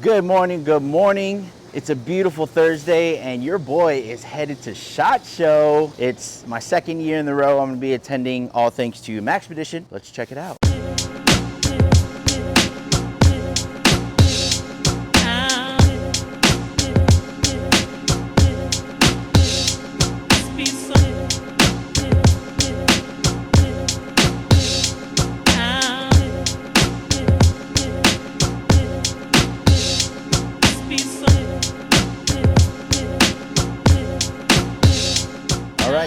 Good morning, good morning. It's a beautiful Thursday and your boy is headed to Shotshow. It's my second year in a row I'm gonna be attending, all thanks to Maxpedition. Let's check it out.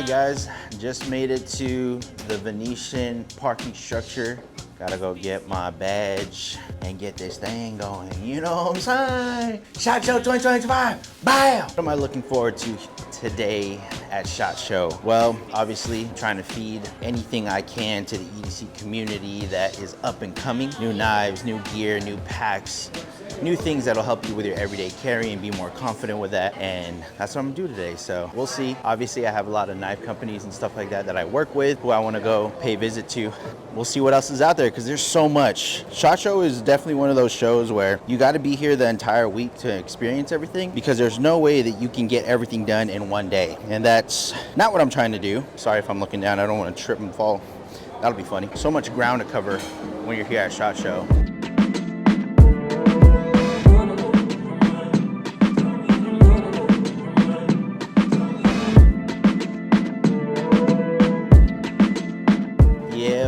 Guys, just made it to the Venetian parking structure. Gotta go get my badge and get this thing going. You know what I'm saying? Shotshow 2025, bam! What am I looking forward to today at Shotshow? Well, obviously trying to feed anything I can to the EDC community that is up and coming. New knives, new gear, new packs, new things that'll help you with your everyday carry and be more confident with that. And that's what I'm gonna do today. So we'll see. Obviously I have a lot of knife companies and stuff like that I work with who I wanna go pay a visit to. We'll see what else is out there because there's so much. Shotshow is definitely one of those shows where you gotta be here the entire week to experience everything because there's no way that you can get everything done in one day. And that's not what I'm trying to do. Sorry if I'm looking down, I don't wanna trip and fall. That'll be funny. So much ground to cover when you're here at Shotshow.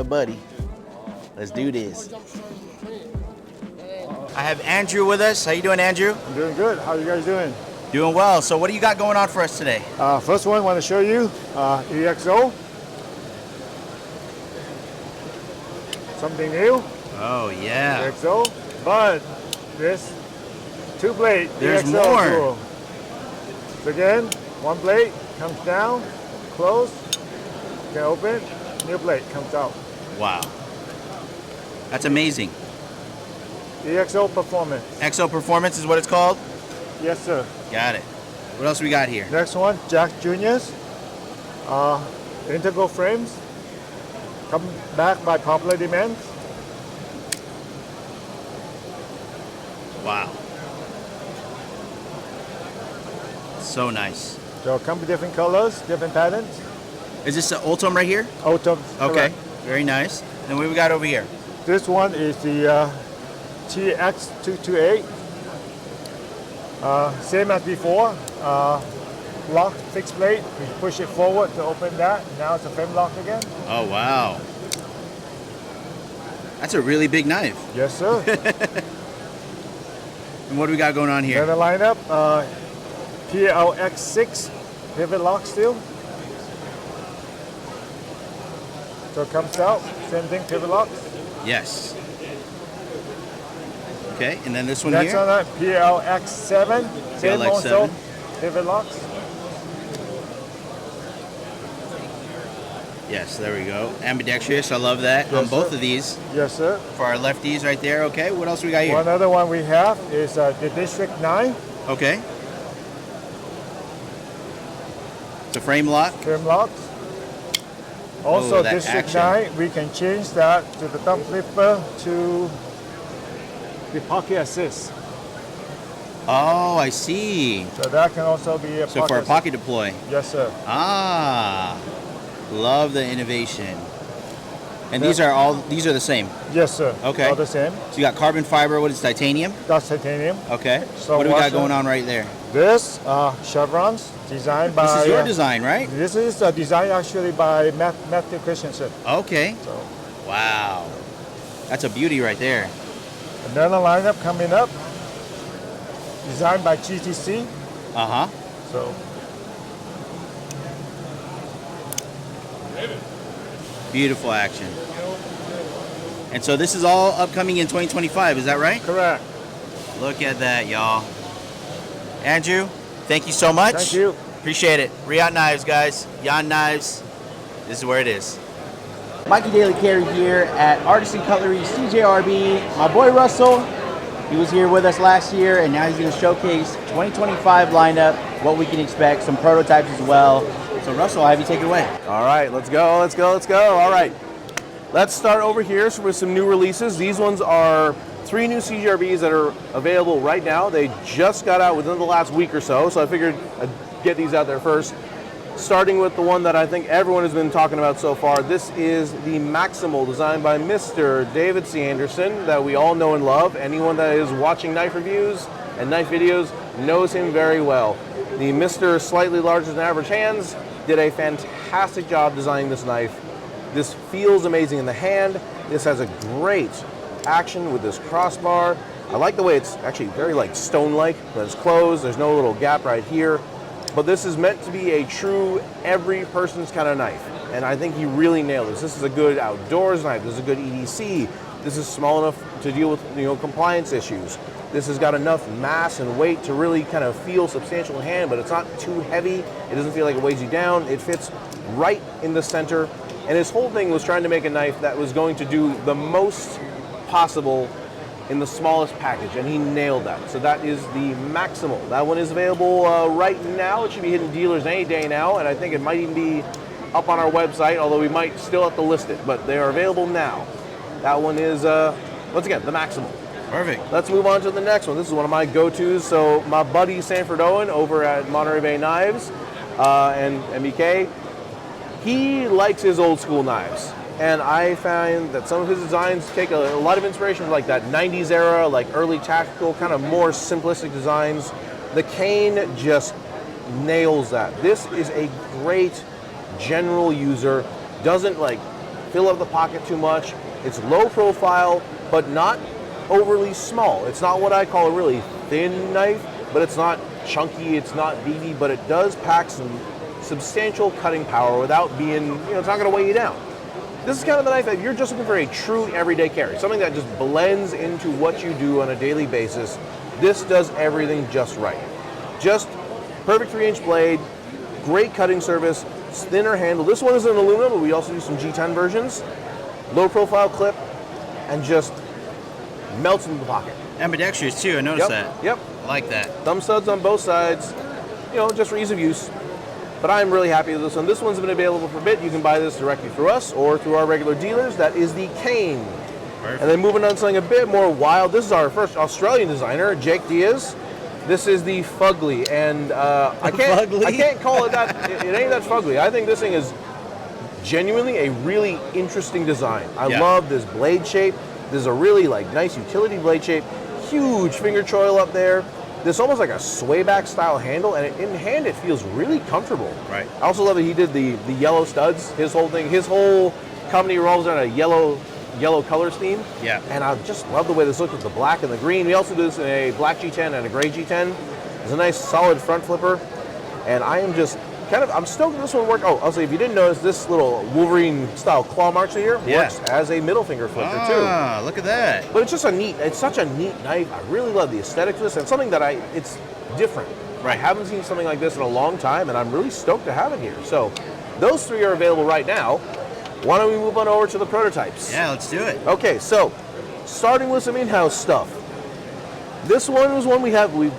Buddy, let's do this. I have Andrew with us. How you doing, Andrew? I'm doing good. How are you guys doing? Doing well. So what do you got going on for us today? First one I want to show you, EXO. Something new. Oh yeah. EXO, but this two blade. There's EXO more. tool. So again, one blade comes down, close, you can open, new blade comes out. Wow. That's amazing. EXO Performance. EXO Performance is what it's called? Yes, sir. Got it. What else we got here? Next one, Jack Jr.'s. Integral frames. Come back by popular demand. Wow. So nice. So come with different colors, different patterns. Is this the Ultim right here? Ultim. Okay. Correct. Very nice. Then what we got over here? This one is the TX228. Same as before. Lock fixed blade. We push it forward to open that. Now it's a frame lock again. Oh wow. That's a really big knife. Yes, sir. And what do we got going on here? Then the lineup, PLX6 pivot lock steel. So it comes out, same thing, pivot locks. Yes. Okay, and then this one Next here? on that, PLX7, same PLX7. also, pivot locks. Yes, there we go. Ambidextrous, I love that. Yes, on both sir. of these. Yes, sir. For our lefties right there, okay. What else we got here? One other one we have is the District 9. Okay. It's a frame lock. Frame locks. Also, Oh, that District action. 9, we can change that to the thumb flipper to the pocket assist. Oh, I see. So that can also be a So for a assist. pocket deploy. Yes, sir. Ah, love the innovation. And these are the same. Yes, sir. Okay. All the same. So you got carbon fiber, what is titanium? That's titanium. Okay. So what do we got washer. going on right there? This, chevrons, designed by... This is your design, right? This is designed actually by Matthew Christensen. Okay. So, Wow. That's a beauty right there. another lineup coming up, designed by GTC. Uh-huh. So, Beautiful action. And so this is all upcoming in 2025, is that right? correct. Look at that, y'all. Andrew, thank you so much. Thank you. Appreciate it. Reate Knives, guys. Yan Knives. This is where it is. Mikeydailycarry here at Artisan Cutlery, CJRB. My boy Russell, he was here with us last year, and now he's going to showcase 2025 lineup, what we can expect, some prototypes as well. So Russell, I'll have you take it away. All right, let's go, let's go, let's go. All right, let's start over here with some new releases. These ones are 3 new CGRBs that are available right now. They just got out within the last week or so, so I figured I'd get these out there first. Starting with the one that I think everyone has been talking about so far. This is the Maximal, designed by Mr. David C. Anderson, that we all know and love. Anyone that is watching knife reviews and knife videos knows him very well. The Mr. Slightly Larger Than Average Hands did a fantastic job designing this knife. This feels amazing in the hand. This has a great action with this crossbar. I like the way it's actually very like stone-like, but it's closed. There's no little gap right here. But this is meant to be a true every person's kind of knife. And I think he really nailed this. This is a good outdoors knife. This is a good EDC. This is small enough to deal with, you know, compliance issues. This has got enough mass and weight to really kind of feel substantial in hand, but it's not too heavy. It doesn't feel like it weighs you down. It fits right in the center. And his whole thing was trying to make a knife that was going to do the most possible in the smallest package, and he nailed that. So that is the Maximal. That one is available right now. It should be hitting dealers any day now, and I think it might even be up on our website, although we might still have to list it, but they are available now. That one is, once again, the Maximal. Perfect. Let's move on to the next one. This is one of my go-tos. So my buddy Sanford Owen over at Monterey Bay Knives and MBK, he likes his old school knives. And I find that some of his designs take a lot of inspiration from like that 90s era, like early tactical, kind of more simplistic designs. The cane just nails that. This is a great general user, doesn't like fill up the pocket too much. It's low profile, but not overly small. It's not what I call a really thin knife, but it's not chunky, it's not beefy, but it does pack some substantial cutting power without being, you know, it's not gonna weigh you down. This is kind of the knife that you're just looking for a true everyday carry, something that just blends into what you do on a daily basis. This does everything just right. Just perfect 3-inch blade, great cutting surface, thinner handle. This one is an aluminum, but we also do some G10 versions. Low profile clip, and just melts into the pocket. Ambidextrous too, I noticed that. Yep. I like that. Thumb studs on both sides, you know, just for ease of use. But I'm really happy with this one. This one's been available for a bit. You can buy this directly through us or through our regular dealers. That is the Cane. Perfect. And then moving on to something a bit more wild. This is our first Australian designer, Jake Diaz. This is the Fugly, and I can't call it that. It ain't that Fugly. I think this thing is genuinely a really interesting design. I love this blade shape. This is a really like nice utility blade shape. Huge finger choil up there. This almost like a swayback style handle, and in hand it feels really comfortable. Right. I also love that he did the yellow studs. His whole thing, his whole company revolves around a yellow color scheme. Yeah. And I just love the way this looks with the black and the green. We also do this in a black G10 and a gray G10. It's a nice solid front flipper, and I am just I'm stoked that this one worked. Oh, also, if you didn't notice, this little Wolverine style claw marks here works as a middle finger flipper too. Ah, look at that. But it's just it's such a neat knife. I really love the aesthetic of this, and something that it's different. Right. I haven't seen something like this in a long time, and I'm really stoked to have it here. So those 3 are available right now. Why don't we move on over to the prototypes? Yeah, let's do it. Okay, so starting with some in-house stuff. This one was one we've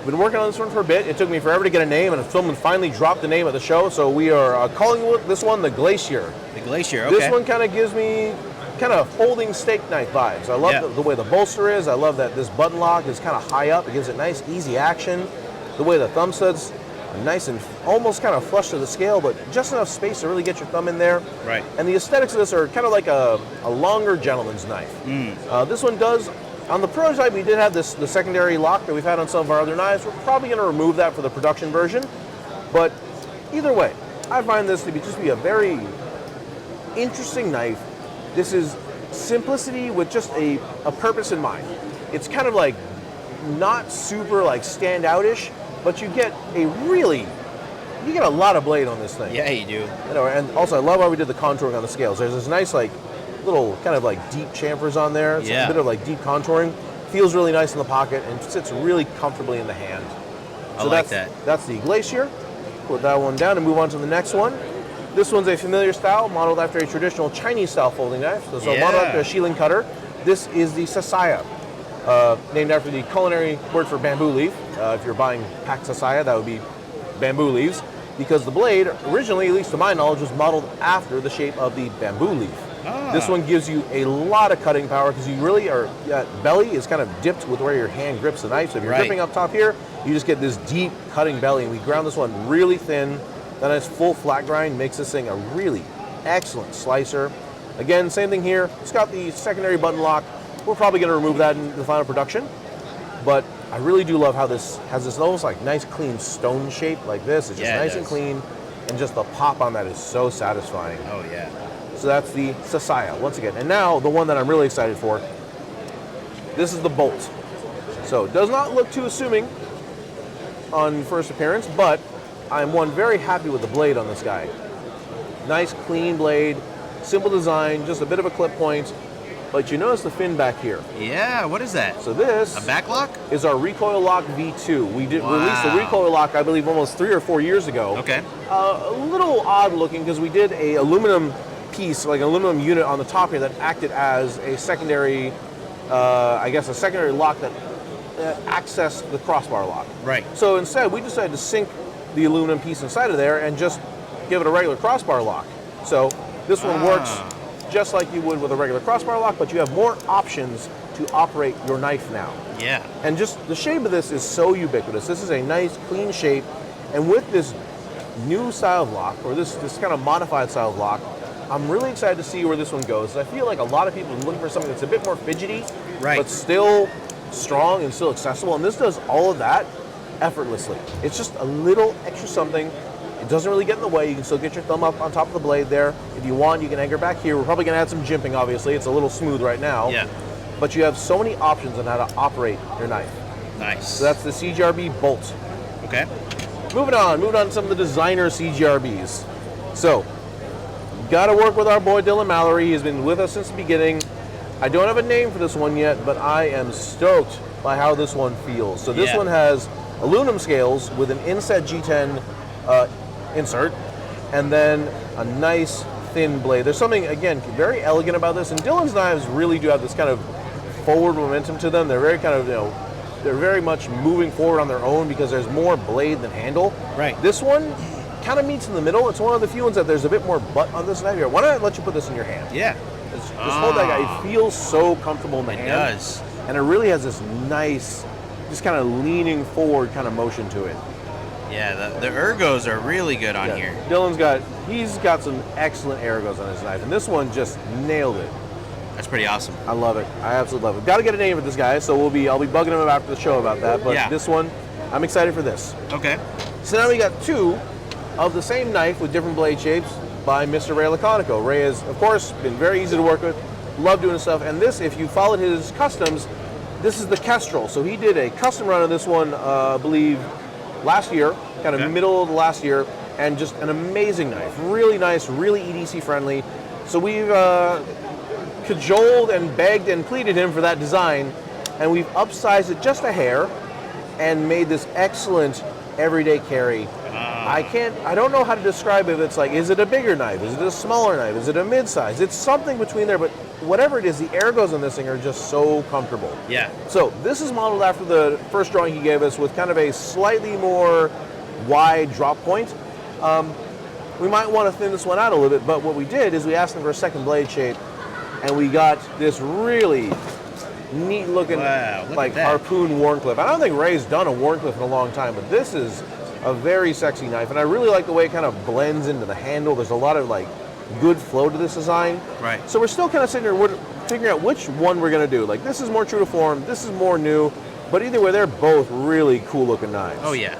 been working on this one for a bit. It took me forever to get a name, and someone finally dropped the name of the show, so we are calling this one the Glacier. The Glacier, okay. This one kind of gives me kind of folding steak knife vibes. I love the way the bolster is. I love that this button lock is kind of high up. It gives it nice, easy action. The way the thumb studs are nice and almost kind of flush to the scale, but just enough space to really get your thumb in there. Right. And the aesthetics of this are kind of like a longer gentleman's knife. This one does. On the prototype, we did have the secondary lock that we've had on some of our other knives. We're probably going to remove that for the production version. But either way, I find this to be a very interesting knife. This is simplicity with just a purpose in mind. It's kind of like not super like standout-ish, but you get a lot of blade on this thing. Yeah, you do. You know, and also I love how we did the contouring on the scales. There's this nice like little kind of like deep chamfers on there. It's a bit of like deep contouring. Feels really nice in the pocket and sits really comfortably in the hand. I like that. That's the Glacier. Put that one down and move on to the next one. This one's a familiar style, modeled after a traditional Chinese style folding knife. So modeled after a Shieldon cutter. This is the Sasaya, named after the culinary word for bamboo leaf. If you're buying packed Sasaya, that would be bamboo leaves, because the blade originally, at least to my knowledge, was modeled after the shape of the bamboo leaf. This one gives you a lot of cutting power because you really are, belly is kind of dipped with where your hand grips the knife. So if you're gripping up top here, you just get this deep cutting belly. And we ground this one really thin. That nice full flat grind makes this thing a really excellent slicer. Again, same thing here. It's got the secondary button lock. We're probably going to remove that in the final production. But I really do love how this has this almost like nice clean stone shape like this. It's just nice and clean. And just the pop on that is so satisfying. Oh, yeah. So that's the Sasaya, once again. And now, the one that I'm really excited for, this is the Bolt. So it does not look too assuming on first appearance, but I'm very happy with the blade on this guy. Nice, clean blade, simple design, just a bit of a clip point. But you notice the fin back here. Yeah, what is that? So this a back lock? Is our Recoil Lock V2. We did release the Recoil Lock, I believe, almost 3 or 4 years ago. Okay. A little odd looking because we did a aluminum piece, like an aluminum unit on the top here that acted as a secondary, I guess a secondary lock that accessed the crossbar lock. Right. So instead, we decided to sink the aluminum piece inside of there and just give it a regular crossbar lock. So this one works just like you would with a regular crossbar lock, but you have more options to operate your knife now. Yeah. And just the shape of this is so ubiquitous. This is a nice, clean shape, and with this new style of lock, or this kind of modified style of lock, I'm really excited to see where this one goes. I feel like a lot of people are looking for something that's a bit more fidgety, but still strong and still accessible, and this does all of that effortlessly. It's just a little extra something. It doesn't really get in the way. You can still get your thumb up on top of the blade there. If you want, you can anchor back here. We're probably going to add some jimping, obviously. It's a little smooth right now. Yeah. But you have so many options on how to operate your knife. Nice. So that's the CGRB Bolt. Okay. Moving on to some of the designer CGRBs. So, got to work with our boy Dylan Mallory. He's been with us since the beginning. I don't have a name for this one yet, but I am stoked by how this one feels. So this one has aluminum scales with an inset G10 insert, and then a nice thin blade. There's something, again, very elegant about this, and Dylan's knives really do have this kind of forward momentum to them. They're very kind of, they're very much moving forward on their own because there's more blade than handle. Right. This one kind of meets in the middle. It's one of the few ones that there's a bit more butt on this knife here. Why don't I let you put this in your hand? Yeah. Just hold that guy. It feels so comfortable in the hand. It does. And it really has this nice, just kind of leaning forward kind of motion to it. Yeah, the ergos are really good on here. Dylan's got some excellent ergos on his knife, and this one just nailed it. That's pretty awesome. I love it. I absolutely love it. Got to get a name for this guy, so I'll be bugging him after the show about that. But this one, I'm excited for this. Okay. So now we got 2 of the same knife with different blade shapes by Mr. Ray Laconico. Ray has, of course, been very easy to work with. Love doing this stuff. And this, if you followed his customs, this is the Kestrel. So he did a custom run on this one, I believe, last year, kind of middle of the last year, and just an amazing knife. Really nice, really EDC friendly. So we've cajoled and begged and pleaded him for that design, and we've upsized it just a hair and made this excellent everyday carry. I don't know how to describe it. It's like, is it a bigger knife? Is it a smaller knife? Is it a mid-size? It's something between there, but whatever it is, the ergos on this thing are just so comfortable. Yeah. So this is modeled after the first drawing he gave us with kind of a slightly more wide drop point. We might want to thin this one out a little bit, but what we did is we asked him for a second blade shape, and we got this really neat looking like harpoon Warncliffe. I don't think Ray's done a Warncliffe in a long time, but this is a very sexy knife, and I really like the way it kind of blends into the handle. There's a lot of like good flow to this design. Right. So we're still kind of sitting here figuring out which one we're going to do. Like, this is more true to form, this is more new, but either way, they're both really cool looking knives. Oh yeah,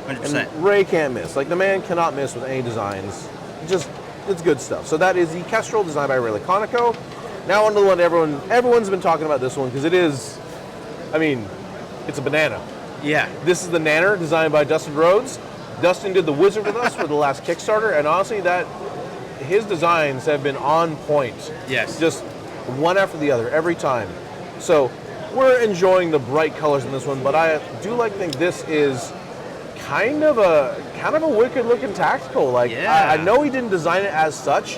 100%. And Ray can't miss. Like, the man cannot miss with any designs. Just, it's good stuff. So that is the Kestrel, designed by Ray Laconico. Now on to the one everyone's been talking about this one, because it is, I mean, it's a banana. Yeah. This is the Nanner, designed by Dustin Rhodes. Dustin did the Wizard with us for the last Kickstarter, and honestly, his designs have been on point. Yes. Just one after the other every time. So we're enjoying the bright colors in this one, but I do like to think this is kind of a wicked looking tactical. Like, I know he didn't design it as such,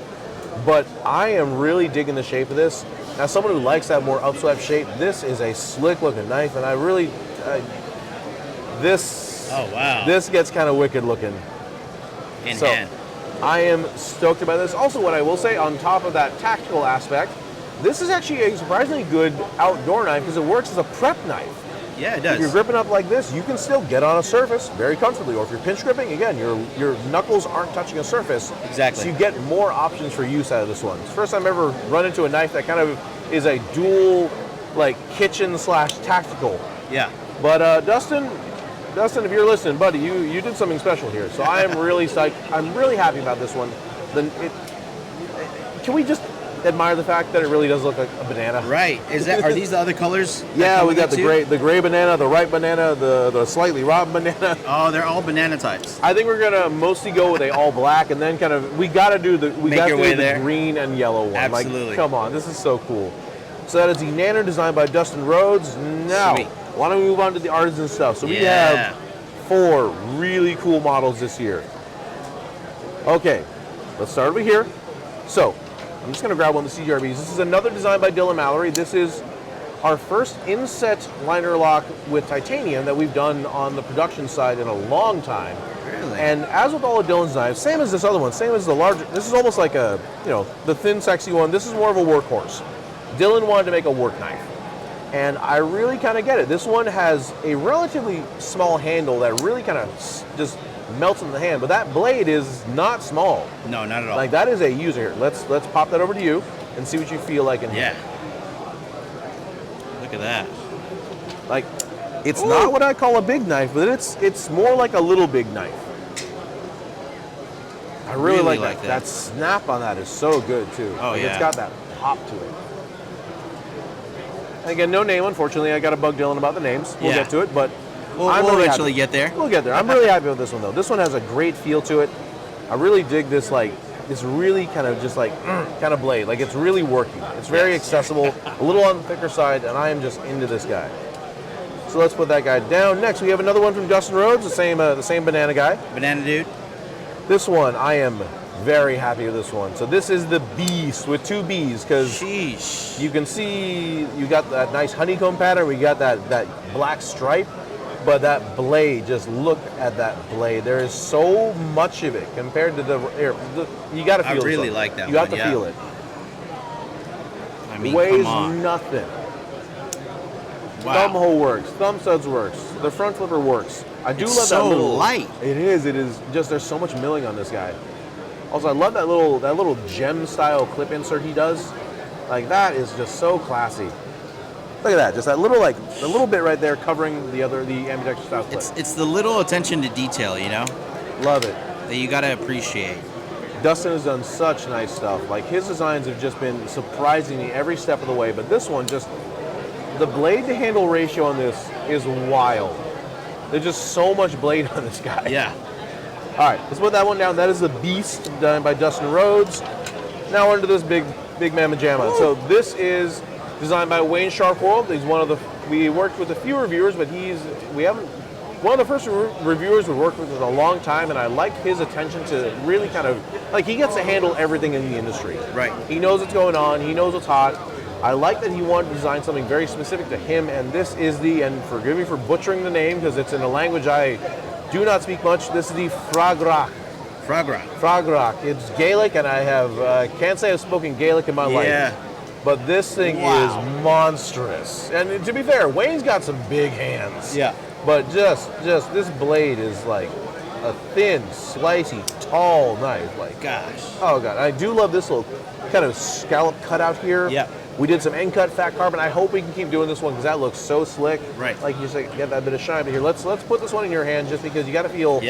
but I am really digging the shape of this. As someone who likes that more upswept shape, this is a slick looking knife, and I really this gets kind of wicked looking. In hand. I am stoked about this. Also, what I will say, on top of that tactical aspect, this is actually a surprisingly good outdoor knife because it works as a prep knife. Yeah, it does. If you're gripping up like this, you can still get on a surface very comfortably. Or if you're pinch gripping, again, your knuckles aren't touching a surface. Exactly. So you get more options for use out of this one. It's the first time I've ever run into a knife that kind of is a dual, like, kitchen / tactical. Yeah. But Dustin, if you're listening, buddy, you did something special here. So I am really psyched. I'm really happy about this one. Can we just admire the fact that it really does look like a banana? Right. Are these the other colors? Yeah, we got the gray banana, the ripe banana, the slightly rotten banana. Oh, they're all banana types. I think we're gonna mostly go with a all black, and then kind of we gotta do the green and yellow one. Absolutely. Like, come on, this is so cool. So that is the Nano designed by Dustin Rhodes. Now, Sweet. why don't we move on to the artisan stuff? So we have 4 really cool models this year. Okay, let's start over here. So, I'm just going to grab one of the CGRBs. This is another design by Dylan Mallory. This is our first inset liner lock with titanium that we've done on the production side in a long time. Really? And as with all of Dylan's knives, same as this other one, same as the larger, this is almost like a, the thin, sexy one. This is more of a workhorse. Dylan wanted to make a work knife. And I really kind of get it. This one has a relatively small handle that really kind of just melts in the hand, but that blade is not small. No, not at all. Like, that is a user here. Let's pop that over to you and see what you feel like in here. Look at that. Like, it's not what I call a big knife, but it's more like a little big knife. I really like that. That snap on that is so good too. Oh, like, yeah. It's got that pop to it. And again, no name, unfortunately. I got to bug Dylan about the names. We'll get to it, but We'll eventually get there. We'll get there. I'm really happy with this one, though. This one has a great feel to it. I really dig this, this really kind of just kind of blade. Like, it's really working. It's very accessible, a little on the thicker side, and I am just into this guy. So let's put that guy down. Next, we have another one from Dustin Rhodes, the same banana guy. Banana dude. This one, I am very happy with this one. So this is the Beast with 2 B's, because you can see you got that nice honeycomb pattern. We got that black stripe. But that blade, just look at that blade. There is so much of it compared to you got to feel it. I really like that one. You have to feel it. I mean, weighs come on. nothing. Wow. Thumb hole works. Thumb studs works. The front flipper works. I do love that little light. It is just, there's so much milling on this guy. Also, I love that little gem style clip insert he does. Like, that is just so classy. Look at that, just that little bit right there covering the ambidextrous style clip. It's the little attention to detail, Love it. that you gotta appreciate. Dustin has done such nice stuff. Like, his designs have just been surprising me every step of the way, but this one just, the blade to handle ratio on this is wild. There's just so much blade on this guy. Yeah. All right, let's put that one down. That is the Beast done by Dustin Rhodes. Now onto this big mamma jamma. So this is designed by Wayne Sharpworld. He's we worked with a few reviewers, but one of the first reviewers we worked with in a long time, and I like his attention to really kind of, like, he gets to handle everything in the industry. Right. He knows what's going on, he knows what's hot. I like that he wanted to design something very specific to him, and this is and forgive me for butchering the name because it's in a language I do not speak much, this is the Fragrach. Fragrach. It's Gaelic, and I can't say I've spoken Gaelic in my life. But this thing is monstrous. And to be fair, Wayne's got some big hands. Yeah. But just this blade is like a thin, slicey, tall knife. Like, gosh. Oh god, I do love this little kind of scallop cutout here. Yeah. We did some end cut fat carbon. I hope we can keep doing this one because that looks so slick. Right. Like, you just get that bit of shine. But here, let's put this one in your hand just because you got to feel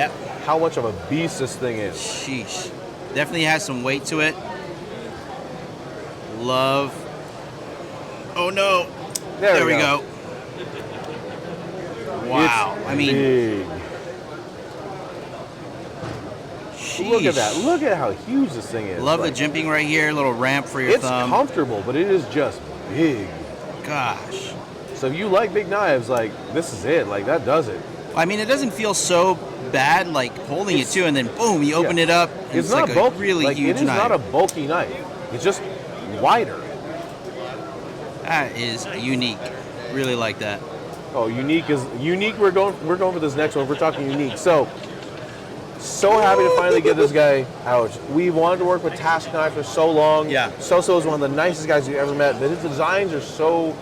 how much of a beast this thing is. Sheesh. Definitely has some weight to it. Love. Oh no. There we go. Wow. It's big. Look at that. Look at how huge this thing is. Love the jimping right here. Little ramp for your thumb. It's comfortable, but it is just big. Gosh. So if you like big knives, like, this is it. Like, that does it. I mean, it doesn't feel so bad, like holding it too, and then boom, you open it up. And it's not like bulky. A really huge knife. It is not a bulky knife. It's just wider. That is unique. Really like that. Oh, unique is unique. We're going for this next one. We're talking unique. So So happy to finally get this guy out. We've wanted to work with Task Knife for so long. Yeah. So is one of the nicest guys you've ever met, but his designs are so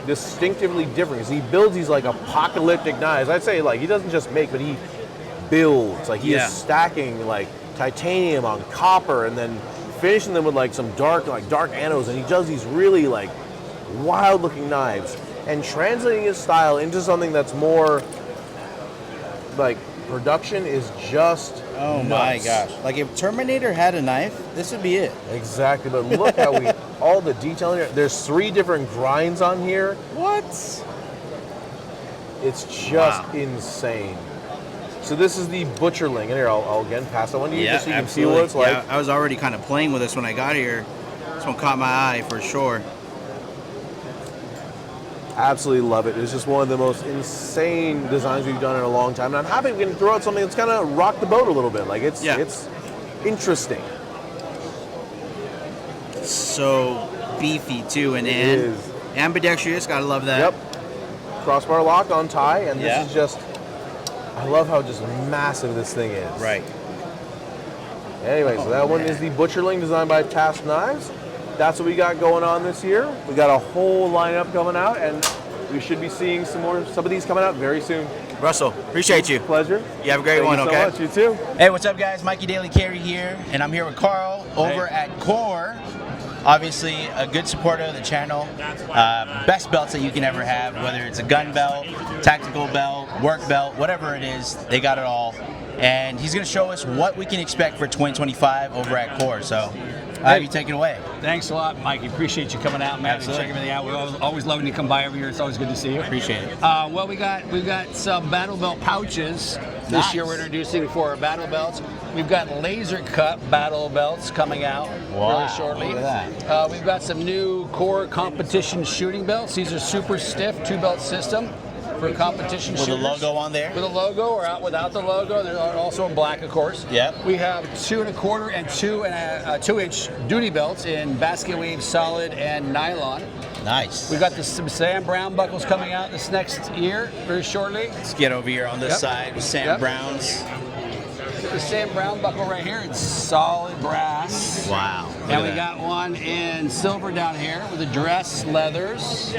distinctively different because he builds these like apocalyptic knives. I'd say like he doesn't just make, but he builds. Like he is stacking like titanium on copper and then finishing them with like some dark anodes, and he does these really like wild looking knives and translating his style into something that's more like production is just Oh nuts. my gosh. Like if Terminator had a knife, this would be it. Exactly, but look how all the detail in here. There's 3 different grinds on here. What? It's just insane. So this is the Butcherling. And here, I'll again pass that one to you just so you can see what it's like. Yeah, I was already kind of playing with this when I got here. This one caught my eye for sure. Absolutely love it. It's just one of the most insane designs we've done in a long time. And I'm happy we can throw out something that's kind of rock the boat a little bit. Like it's interesting. So beefy too, and is. ambidextrous. Gotta love that. Yep. Crossbar lock on tie, and this is just. I love how just massive this thing is. Right. Anyway, so that one is the Butcherling designed by Task Knives. That's what we got going on this year. We got a whole lineup coming out, and we should be seeing some of these coming out very soon. Russell, appreciate you. Pleasure. You have a great one, Thank you so much. You too. Hey, what's up, guys? MikeyDailyCarry here, and I'm here with Carl over at Core. Obviously, a good supporter of the channel. Best belts that you can ever have, whether it's a gun belt, tactical belt, work belt, whatever it is, they got it all. And he's going to show us what we can expect for 2025 over at Core. So, I'll have you take it away. Thanks a lot, Mikey. Appreciate you coming out, man, Absolutely. and checking everything out. We're always loving you to come by every year. It's always good to see you. Appreciate it. Well, we've got some battle belt pouches this year. We're introducing for our battle belts. We've got laser cut battle belts coming out very shortly. Look at that. We've got some new Core competition shooting belts. These are super stiff 2-belt system for competition With shooters. the logo on there? With a logo or out without the logo. They're also in black, of course. Yep. We have 2 1/4 and 2-inch duty belts in basket weave, solid, and nylon. Nice. We've got some Sam Brown buckles coming out this next year, very shortly. Let's get over here on this side with Sam Brown's. The Sam Brown buckle right here, it's solid brass. Wow. And we got one in silver down here with the dress leathers.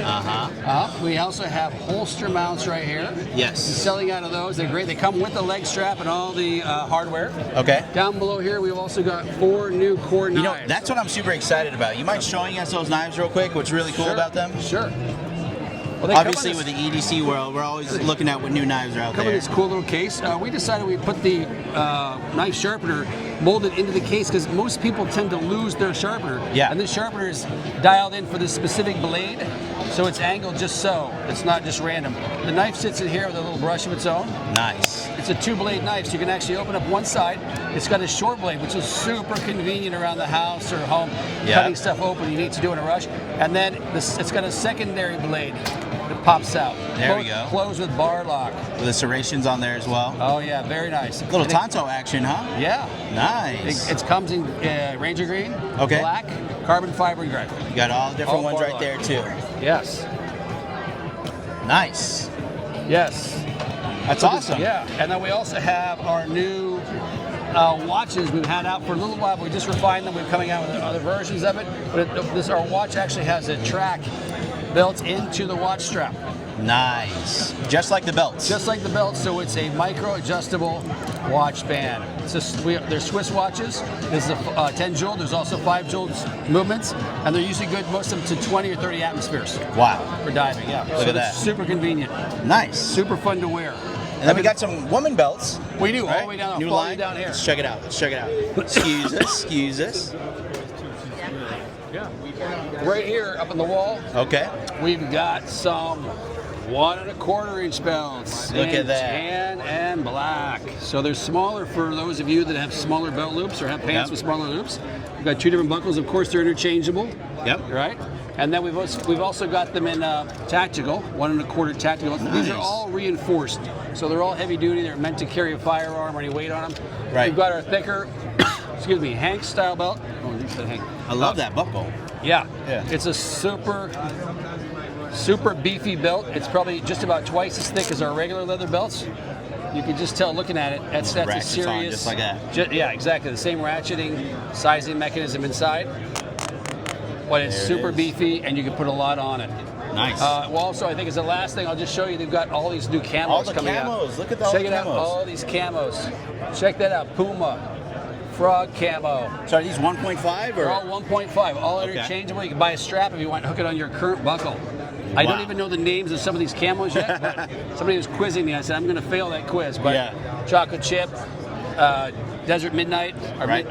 We also have holster mounts right here. Yes. Selling out of those, they're great. They come with the leg strap and all the hardware. Okay. Down below here, we've also got 4 new Core knives. You know, that's what I'm super excited about. You mind showing us those knives real quick? What's really cool about them? Sure. Well, Obviously, with the EDC world, we're always looking at what new knives are out Come in there. this cool little case. We decided we'd put the knife sharpener molded into the case because most people tend to lose their sharpener. Yeah. And this sharpener is dialed in for this specific blade, so it's angled just so. It's not just random. The knife sits in here with a little brush of its own. Nice. It's a 2-blade knife, so you can actually open up one side. It's got a short blade, which is super convenient around the house or home, cutting stuff open you need to do in a rush. And then it's got a secondary blade that pops out. There we go. Closed with bar lock. With the serrations on there as well. Oh yeah, very nice. Little Tonto action, huh? Yeah. Nice. It comes in Ranger green, Okay. black, carbon fiber, and gray. You got all the different All ones bar right lock. there too. Yes. Nice. Yes. That's awesome. Yeah. And then we also have our new watches we've had out for a little while, but we just refined them. We're coming out with other versions of it. But our watch actually has a track built into the watch strap. Nice. Just like the belts. Just like the belt, so it's a micro-adjustable watch band. They're Swiss watches. This is a 10 joule. There's also 5 joule movements, and they're usually good, most of them, to 20 or 30 atmospheres. Wow. For diving, yeah. Look at that. Super convenient. Nice. Super fun to wear. And then we got some woman belts. We do, all right? the way down, New all the way line. down here. Let's check it out. Let's check it out. Excuse us. Excuse us. Right here, up on the wall, Okay. we've got some 1 1/4 inch belts. Look in at that. Tan and black. So they're smaller for those of you that have smaller belt loops or have pants with smaller loops. We've got 2 different buckles. Of course, they're interchangeable. Yep. Right? And then we've also got them in tactical, 1 1/4 tactical. These are all reinforced. So they're all heavy duty. They're meant to carry a firearm or any weight on them. Right. We've got our thicker, excuse me, Hank style belt. Oh, you said Hank. I love that buckle. Yeah. Yeah. It's a super beefy belt. It's probably just about twice as thick as our regular leather belts. You can just tell looking at it. That's a Ratchets on serious. just like that. Yeah, exactly. The same ratcheting, sizing mechanism inside, but it's super beefy, and you can put a lot on it. Nice. Well, also, I think as the last thing, I'll just show you, they've got all these new camos All the coming out. camos. Look at all Check the it out, camos. all these camos. Check that out, Puma, Frog camo. So are these 1.5 or? They're all 1.5, all Okay. interchangeable. You can buy a strap if you want to hook it on your current buckle. I don't even know the names of some of these camos yet, but somebody was quizzing me. I said, I'm going to fail that quiz. But Yeah. Chocolate Chip, Desert Midnight, or Right.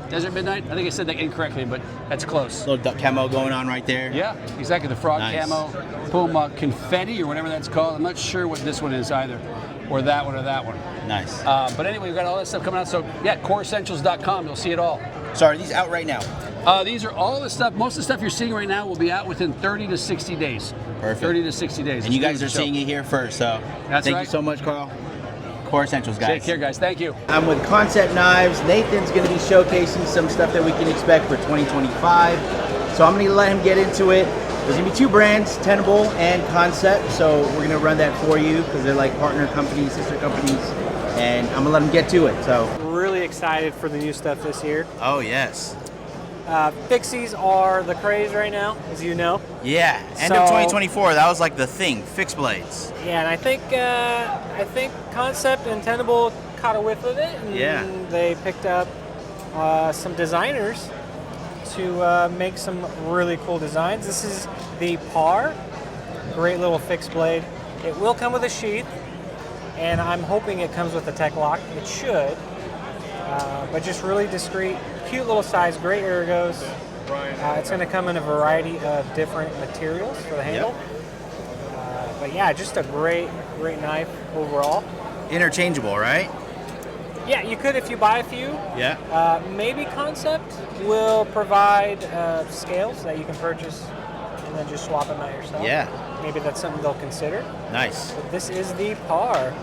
Desert Midnight. I think I said that incorrectly, but that's close. Little duck camo going on right there. Yeah, exactly. The Frog Nice. camo, Puma Confetti, or whatever that's called. I'm not sure what this one is either, or that one or that one. Nice. But anyway, we've got all that stuff coming out. So yeah, coreessentials.com. You'll see it all. So are these out right now? These are all the stuff. Most of the stuff you're seeing right now will be out within 30 to 60 days. Perfect. 30 to 60 days. And you guys are seeing it here first, so That's thank right. you so much, Carl. Core Essentials, guys. Take care, guys. Thank you. I'm with Kansept Knives. Nathan's going to be showcasing some stuff that we can expect for 2025. So I'm going to let him get into it. There's going to be two brands, Tenable and Kansept. So we're going to run that for you because they're like partner companies, sister companies. And I'm going to let him get to it. So. Really excited for the new stuff this year. Oh, yes. Fixies are the craze right now, as you know. Yeah. End of 2024, that was like the thing, fixed blades. Yeah, and I think Kansept and Tenable caught a whiff of it, and they picked up some designers to make some really cool designs. This is the Par, great little fixed blade. It will come with a sheath, and I'm hoping it comes with a tech lock. It should, but just really discreet, cute little size, great ergos. It's going to come in a variety of different materials for the handle. But yeah, just a great knife overall. Interchangeable, right? Yeah, you could if you buy a few. Yeah. Maybe Kansept will provide scales that you can purchase and then just swap them out yourself. Yeah. Maybe that's something they'll consider. Nice. But this is the Par.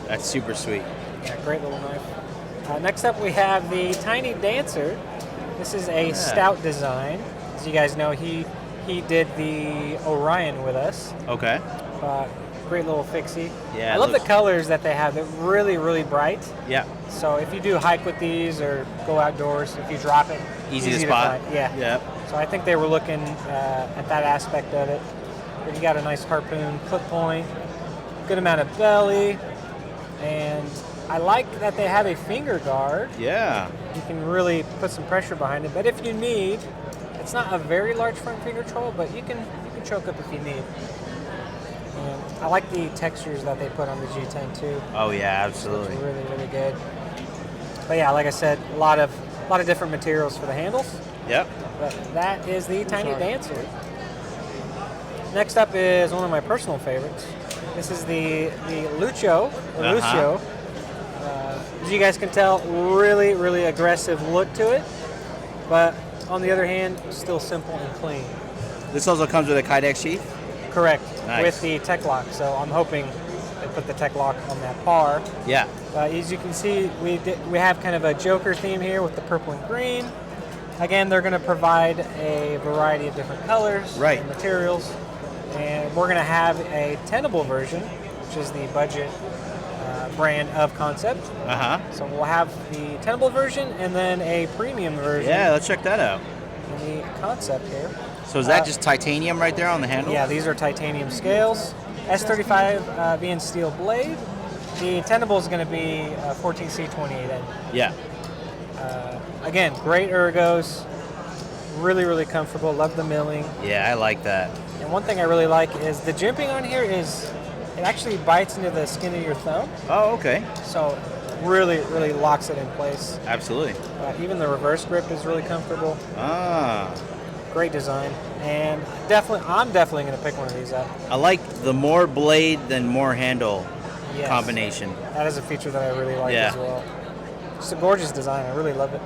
That's super sweet. Yeah, great little knife. Next up we have the Tiny Dancer. This is a stout design. As you guys know, he did the Orion with us. Okay. Great little fixie. Yeah, I love the colors that they have. They're really, really bright. Yeah. So if you do hike with these or go outdoors, if you drop it, Easy to spot. find. Yeah. Yep. So I think they were looking at that aspect of it. You got a nice harpoon clip point, good amount of belly, and I like that they have a finger guard. Yeah. You can really put some pressure behind it. But if you need, it's not a very large front finger troll, but you can choke up if you need. And I like the textures that they put on the G10 too. Oh yeah, absolutely. It's really, really good. But yeah, like I said, a lot of different materials for the handles. Yep. But that is the Tiny Dancer. Next up is one of my personal favorites. This is the Lucio, or Lucio. As you guys can tell, really, really aggressive look to it. But on the other hand, still simple and clean. This also comes with a Kydex sheath? Correct. Nice. With the tech lock. So I'm hoping they put the tech lock on that Par. Yeah. As you can see, we have kind of a Joker theme here with the purple and green. Again, they're going to provide a variety of different colors and materials. And we're going to have a Tenable version, which is the budget brand of Kansept. So we'll have the Tenable version and then a premium version. Yeah, let's check that out. In the Kansept here. So is that just titanium right there on the handle? Yeah, these are titanium scales. S35 being steel blade. The Tenable is going to be 14C28N. Yeah. Again, great ergos. Really, really comfortable. Love the milling. Yeah, I like that. And one thing I really like is the jimping on here it actually bites into the skin of your thumb. Oh, okay. So really, really locks it in place. Absolutely. Even the reverse grip is really comfortable. Great design. And I'm definitely going to pick one of these up. I like the more blade than more handle combination. That is a feature that I really like as well. It's a gorgeous design. I really love it.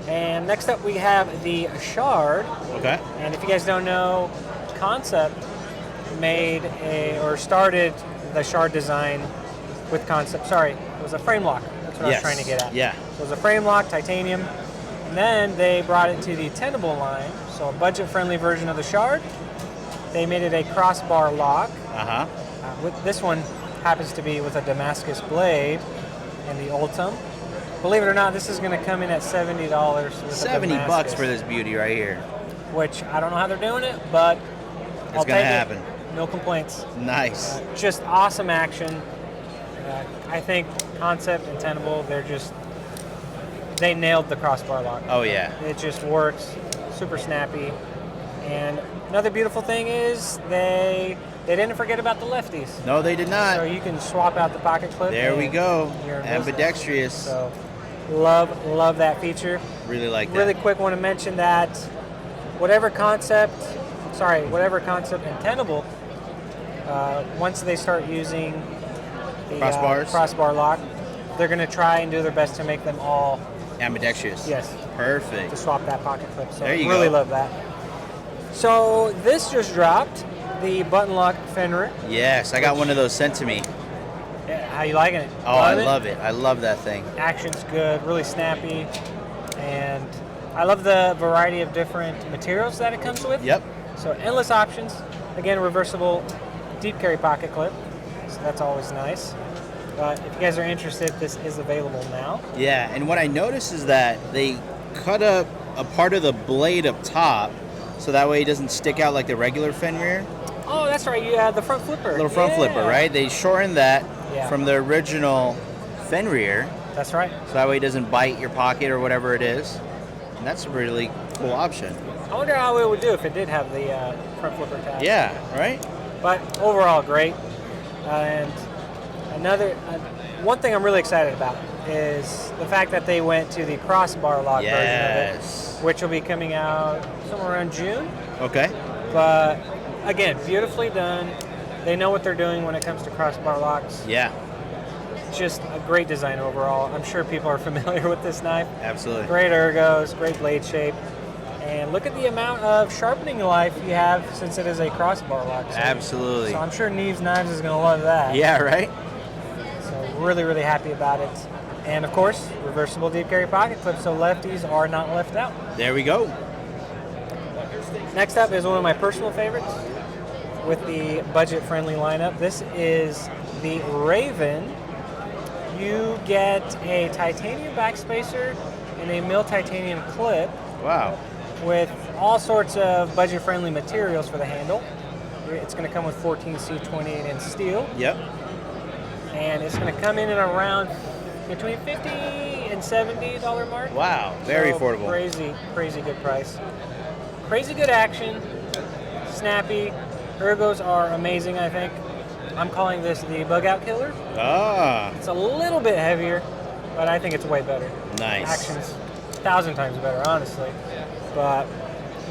And next up we have the Shard. Okay. And if you guys don't know, Kansept started the Shard design with Kansept. Sorry, it was a frame lock. That's what I was trying to get at. Yeah. So it was a frame lock, titanium. And then they brought it to the Tenable line, so a budget-friendly version of the Shard. They made it a crossbar lock. With this one happens to be with a Damascus blade and the Ultim. Believe it or not, this is going to come in at $70 with 70 a bucks for this beauty right here. Which I don't know how they're doing it, but It's going to happen. No complaints. Nice. Just awesome action. I think Kansept and Tenable, they nailed the crossbar lock. Oh yeah. It just works, super snappy. And another beautiful thing is they didn't forget about the lefties. No, they did not. So you can swap out the pocket clip. There we go. You're Ambidextrous. So love that feature. Really like that. Really quick, want to mention that whatever Kansept and Tenable, once they start using the crossbar lock, they're going to try and do their best to make them all ambidextrous. Yes. Perfect. To swap that pocket clip. So there you really go. love that. So this just dropped, the button lock Fenrir. Yes, I got one of those sent to me. Yeah, how you liking it? Oh, I love it. I love that thing. Action's good, really snappy, and I love the variety of different materials that it comes with. Yep. So endless options. Again, reversible deep carry pocket clip. So that's always nice. But if you guys are interested, this is available now. Yeah, and what I noticed is that they cut up a part of the blade up top, so that way it doesn't stick out like the regular Fenrir. Oh, that's right. You had the front flipper. Little front flipper, right? They shortened that Yeah. from the original Fenrir, That's right. so that way it doesn't bite your pocket or whatever it is. And that's a really cool option. I wonder how it would do if it did have the front flipper tab. Yeah, right? But overall, great. And one thing I'm really excited about is the fact that they went to the crossbar lock version of it, which will be coming out somewhere around June. Okay. But again, beautifully done. They know what they're doing when it comes to crossbar locks. Yeah. Just a great design overall. I'm sure people are familiar with this knife. Absolutely. Great ergos, great blade shape. And look at the amount of sharpening life you have since it is a crossbar lock. So, Absolutely. So I'm sure Neves Knives is going to love that. Yeah, right? So really, really happy about it. And of course, reversible deep carry pocket clip, so lefties are not left out. There we go. Next up is one of my personal favorites with the budget-friendly lineup. This is the Raven. You get a titanium backspacer and a mill titanium clip. Wow. With all sorts of budget-friendly materials for the handle. It's going to come with 14C 28-inch steel. Yep. And it's going to come in and around between $50 and $70 mark. Wow, very affordable. Crazy good price. Crazy good action, snappy. Ergos are amazing, I think. I'm calling this the bug out killer. Ah. It's a little bit heavier, but I think it's way better. Nice. Action's 1,000 times better, honestly. But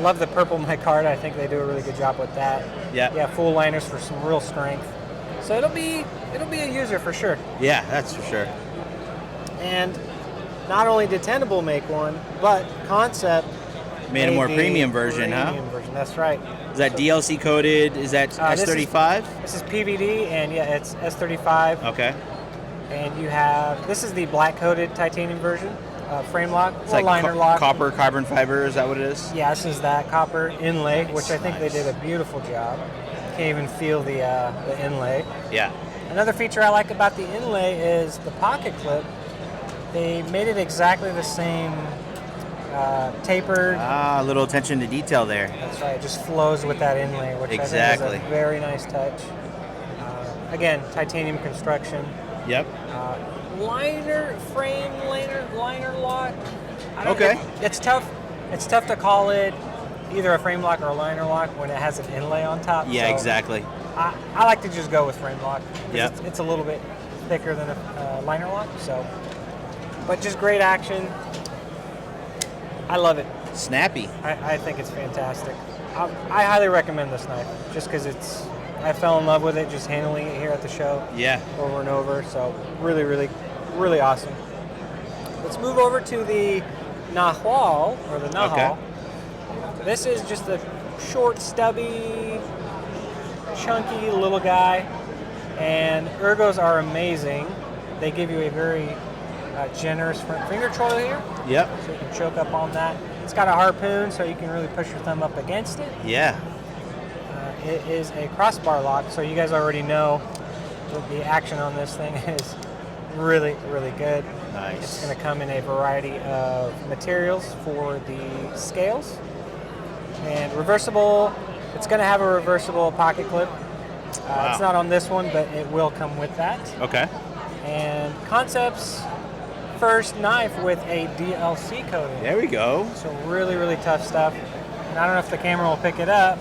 love the purple micarta. I think they do a really good job with that. Yeah. Yeah, full liners for some real strength. So it'll be a user for sure. Yeah, that's for sure. And not only did Tenable make one, but Kansept Made a more premium version, Premium version, that's right. Is that DLC coded? Is that S35? This is PVD, and yeah, it's S35. Okay. And you have, this is the black coated titanium version, frame lock, It's or like liner lock. copper carbon fiber, is that what it is? Yeah, this is that copper inlay, which I think Nice. they did a beautiful job. Can't even feel the inlay. Yeah. Another feature I like about the inlay is the pocket clip. They made it exactly the same, tapered. Ah, a little attention to detail there. That's right, it just flows with that inlay, which I Exactly. think is a very nice touch. Again, titanium construction. Yep. Liner lock. Okay. It's tough. It's tough to call it either a frame lock or a liner lock when it has an inlay on top. Yeah, so exactly. I like to just go with frame lock. 'Cause Yep. It's a little bit thicker than a liner lock. So, but just great action. I love it. Snappy. I think it's fantastic. I highly recommend this knife just because I fell in love with it just handling it here at the show. Yeah. Over and over. So really, really, really awesome. Let's move over to the Nahal, or the Nahal. Okay. This is just a short, stubby, chunky little guy. And ergos are amazing. They give you a very generous front finger choil here. Yep. So you can choke up on that. It's got a harpoon, so you can really push your thumb up against it. Yeah. It is a crossbar lock, so you guys already know The action on this thing is really, really good. Nice. It's going to come in a variety of materials for the scales. And reversible, it's going to have a reversible pocket clip. Wow. It's not on this one, but it will come with that. Okay. And Kansept's first knife with a DLC coating. There we go. So really, really tough stuff. And I don't know if the camera will pick it up,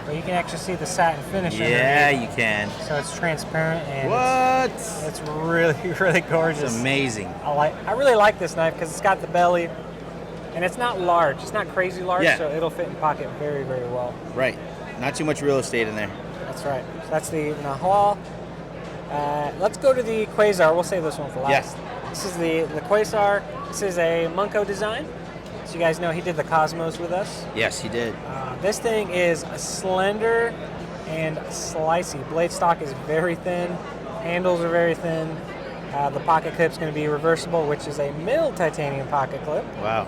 but you can actually see the satin finish. Yeah, underneath. you can. So it's transparent and What? it's really, really gorgeous. It's amazing. I really like this knife because it's got the belly, and it's not large. It's not crazy large, Yeah. so it'll fit in pocket very, very well. Right. Not too much real estate in there. That's right. So that's the Nahal. Let's go to the Quasar. We'll save this one for last. Yeah. This is the Quasar. This is a Munko design. So you guys know he did the Cosmos with us. Yes, he did. This thing is slender and slicey. Blade stock is very thin. Handles are very thin. The pocket clip's going to be reversible, which is a milled titanium pocket clip. Wow.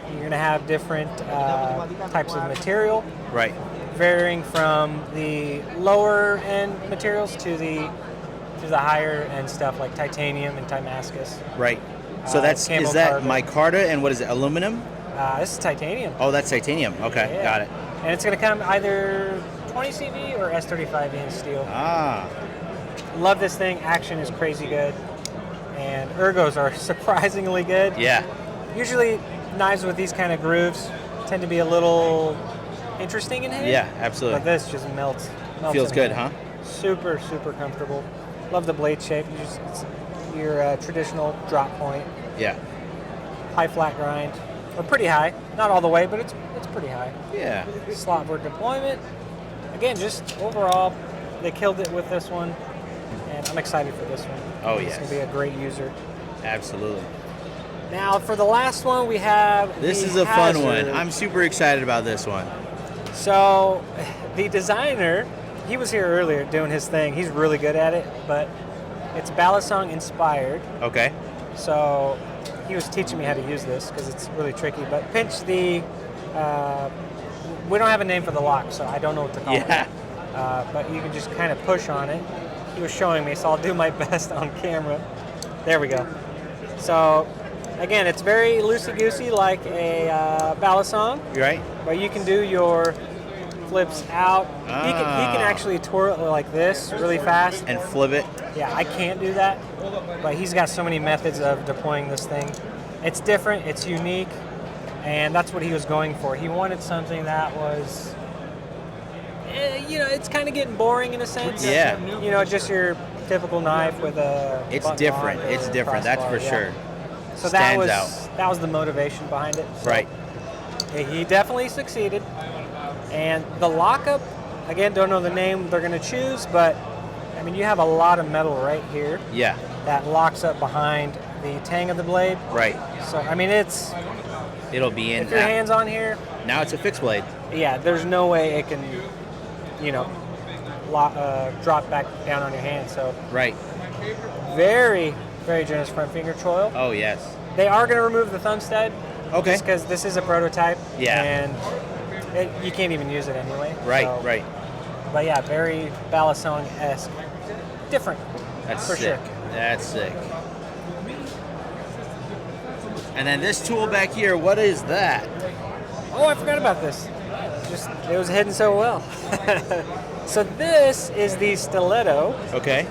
You're going to have different types of material, Right. varying from the lower end materials to the higher end stuff like titanium and Damascus. Right. So is camo that carbon. micarta and what is it? Aluminum? This is titanium. Oh, that's titanium. Okay, Yeah. got it. And it's going to come either 20 CV or S35 in steel. Ah. Love this thing. Action is crazy good. And ergos are surprisingly good. Yeah. Usually knives with these kind of grooves tend to be a little interesting in hand. Yeah, absolutely. But this just melts Feels in good, hand. huh? Super, super comfortable. Love the blade shape. It's your traditional drop point. Yeah. High flat grind. Or pretty high. Not all the way, but it's pretty high. Yeah. Slot board deployment. Again, just overall, they killed it with this one. And I'm excited for this one. Oh, It's yes. going to be a great user. Absolutely. Now, for the last one, we have This the is a fun one. Hazard. I'm super excited about this one. So, the designer, he was here earlier doing his thing. He's really good at it, but it's Balisong inspired. Okay. So, he was teaching me how to use this because it's really tricky. But pinch the, we don't have a name for the lock, so I don't know what to call Yeah. it. But you can just kind of push on it. He was showing me, so I'll do my best on camera. There we go. So, again, it's very loosey-goosey like a Balisong. You right? But you can do your flips out. He can actually twirl it like this really fast. And flip it. Yeah, I can't do that. But he's got so many methods of deploying this thing. It's different, it's unique, and that's what he was going for. He wanted something that was, it's kind of getting boring in a sense. Yeah. Just your typical knife with a It's button different. lock or It's different. That's for crossbar, yeah. sure. So Stands that was the motivation behind it. So Right. he definitely succeeded. And the lockup, again, don't know the name they're going to choose, but I mean, you have a lot of metal right here Yeah. that locks up behind the tang of the blade. Right. So, I mean, It'll be in if your that. hand's on here, Now it's a fixed blade. yeah, there's no way it can, drop back down on your hand. So, Right. very, very generous front finger choil. Oh, yes. They are going to remove the thumb stud. Okay. Just because this is a prototype. Yeah. And you can't even use it anyway. Right, so- right. But yeah, very Balisong-esque. Different. That's for sick. sure. That's sick. And then this tool back here, what is that? Oh, I forgot about this. It was hidden so well. So this is the stiletto. Okay.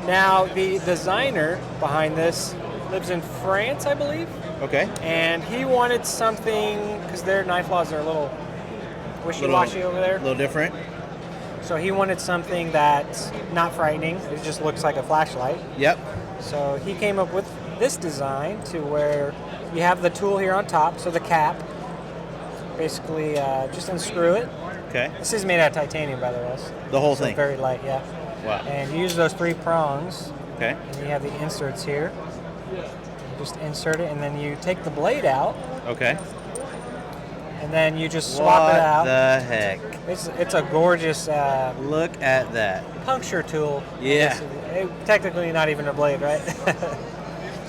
Now, the designer behind this lives in France, I believe. Okay. And he wanted something, because their knife laws are a little wishy-washy over there. A little different. So he wanted something that's not frightening. It just looks like a flashlight. Yep. So he came up with this design to where you have the tool here on top, so the cap. Basically, just unscrew it. Okay. This is made out of titanium, by the way. The whole So thing. very light, yeah. Wow. And you use those 3 prongs, Okay. and you have the inserts here. You just insert it, and then you take the blade out, Okay. and then you just swap what it out. the heck? It's a gorgeous Look at that. puncture tool. Yeah. Technically not even a blade, right?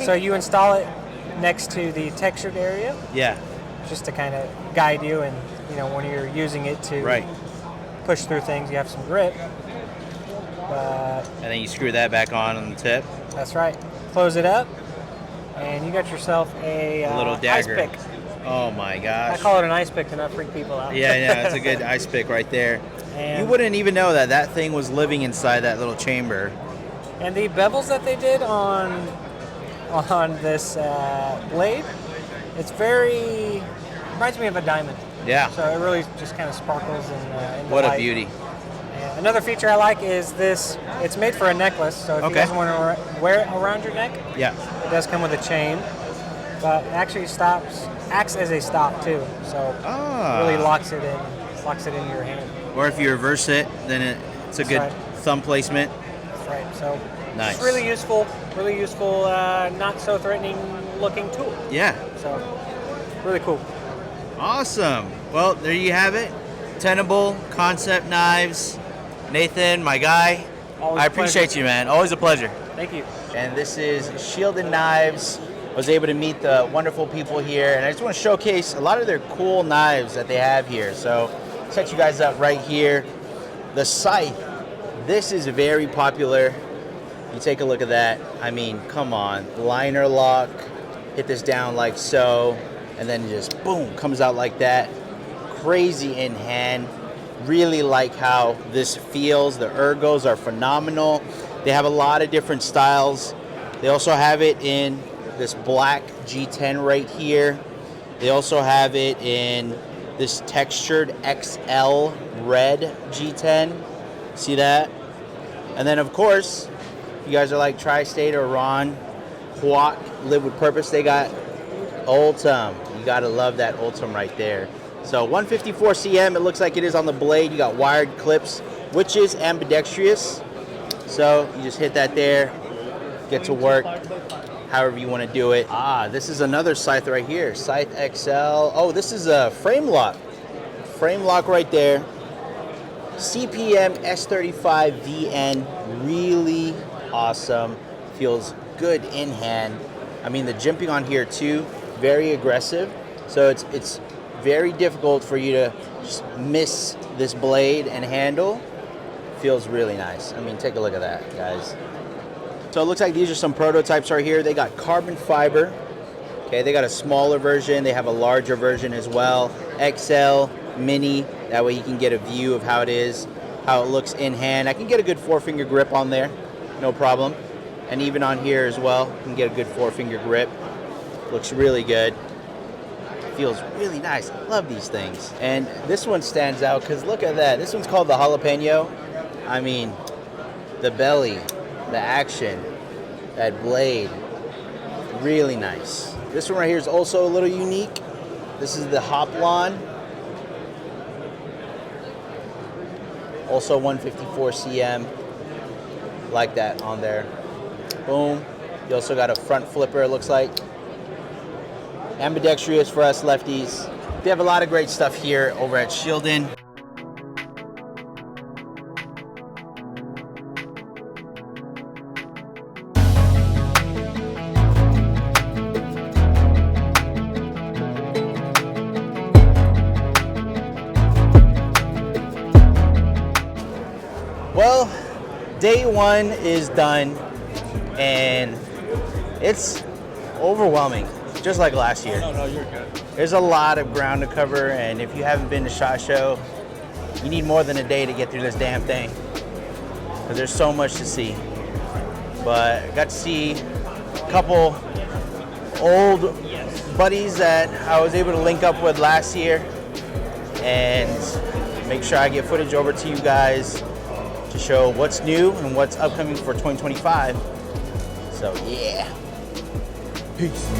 So you install it next to the textured area, Yeah. just to kind of guide you, and when you're using it to Right. push through things, you have some grip. But And then you screw that back on the tip. that's right. Close it up, and you got yourself a little dagger. ice pick. Oh my I gosh. call it an ice pick to not freak people out. Yeah, that's a good ice pick right there. And You wouldn't even know that that thing was living inside that little chamber. And the bevels that they did on this blade, it's very, reminds me of a diamond. Yeah. So it really just kind of sparkles in the What a light. beauty. And another feature I like is this, it's made for a necklace, so if you guys want to wear it around your neck, Yeah. it does come with a chain, but it actually acts as a stop too, so really locks it in your hand. Or if you reverse it, then it's a good right. thumb placement. That's right, so Nice. it's really useful, not so threatening looking tool. Yeah. So, really cool. Awesome. Well, there you have it. Tenable Kansept Knives. Nathan, my guy. Always I a pleasure. appreciate you, man. Always a pleasure. Thank you. And this is Shieldon Knives. I was able to meet the wonderful people here, and I just want to showcase a lot of their cool knives that they have here. So, set you guys up right here. The scythe. This is very popular. You take a look at that. I mean, come on. Liner lock. Hit this down like so, and then just boom, comes out like that. Crazy in hand. Really like how this feels. The ergos are phenomenal. They have a lot of different styles. They also have it in this black G10 right here. They also have it in this textured XL red G10. See that? And then of course, if you guys are like Tri-State or Ron, Quack, Live with Purpose, they got Ultim. You gotta love that Ultim right there. So 154 cm, it looks like it is on the blade. You got wired clips, which is ambidextrous. So you just hit that there, get to work, however you want to do it. This is another scythe right here, Scythe XL. Oh, this is a frame lock. Frame lock right there. CPM S35 VN, really awesome. Feels good in hand. I mean, the jimping on here too, very aggressive. So it's very difficult for you to just miss this blade and handle. Feels really nice. I mean, take a look at that, guys. So it looks like these are some prototypes right here. They got carbon fiber. Okay, they got a smaller version. They have a larger version as well. XL, mini. That way you can get a view of how it is, how it looks in hand. I can get a good 4-finger grip on there, no problem. And even on here as well, you can get a good 4-finger grip. Looks really good. Feels really nice. I love these things. And this one stands out because look at that. This one's called the jalapeno. I mean, the belly, the action, that blade, really nice. This one right here is also a little unique. This is the Hoplon. Also 154 cm, like that on there. Boom. You also got a front flipper, it looks like. Ambidextrous for us lefties. They have a lot of great stuff here over at Shieldon. Well, day one is done, and it's overwhelming, just like last year. No, you're good. There's a lot of ground to cover, and if you haven't been to Shotshow, you need more than a day to get through this damn thing, because there's so much to see. But I got to see a couple old buddies that I was able to link up with last year, and make sure I get footage over to you guys to show what's new and what's upcoming for 2025. So yeah, peace.